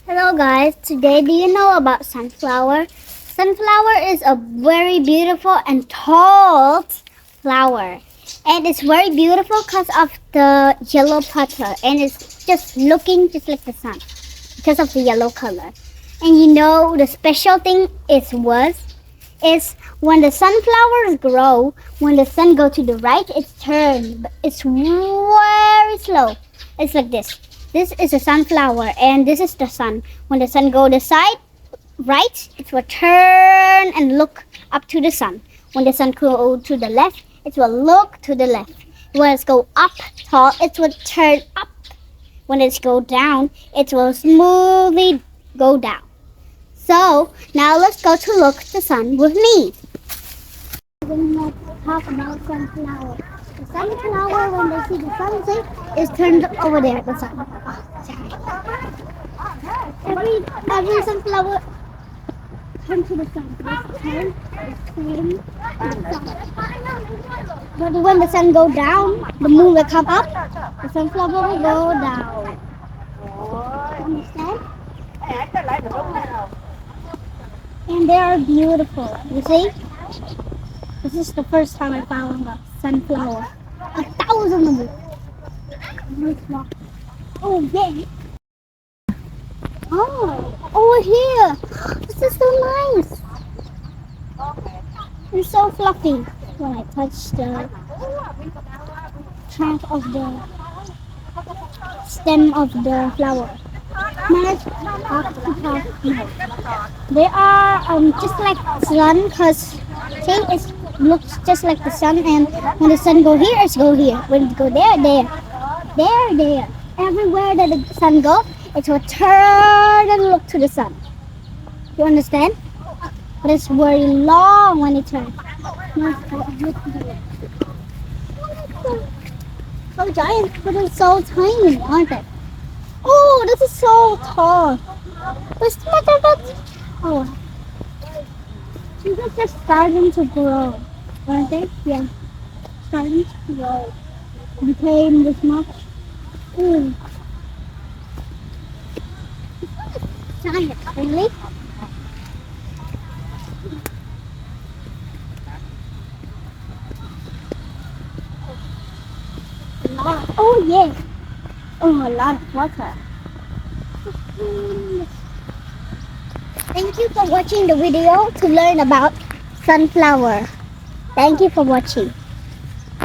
Hello guys, today do you know about sunflower? Sunflower is a very beautiful and tall flower. And it's very beautiful because of the yellow petal, and it's just looking just like the sun because of the yellow color. And you know the special thing is when the sunflowers grow, when the sun goes to the right, it's turned, but it's very slow. It's like this. This is a sunflower, and this is the sun. When the sun go the side right, it will turn and look up to the sun. When the sun go to the left, it will look to the left. When it go up tall, it will turn up. When it go down, it will smoothly go down. So now let's go to look the sun with me. We're going to talk about sunflower. The sunflower, when they see the sunset, is turned over there. The sun. Every sunflower turns to the sun. This turn to the sun. But when the sun go down, the moon will come up. The sunflower will go down. Understand? And they are beautiful. You see? This is the first time I found a sunflower. 1,000 of them. Oh, yeah. Oh, over here. This is so nice. It's so fluffy. When I touch the trunk of the stem of the flower. Nice. They are just like sun, because see, it looks just like the sun, and when the sun go here, it's go here. When it go there, there. Everywhere that the sun go, it will turn and look to the sun. You understand? But it's very long when it turns. So giant, but it's so tiny, aren't they? Oh, this is so tall. What's the matter about it? Oh, these are just starting to grow, aren't they? Yeah, starting to grow. Became this much. Ooh. Giant, really? Oh, yeah. Oh, a lot of water. Thank you for watching the video to learn about sunflower. Thank you for watching.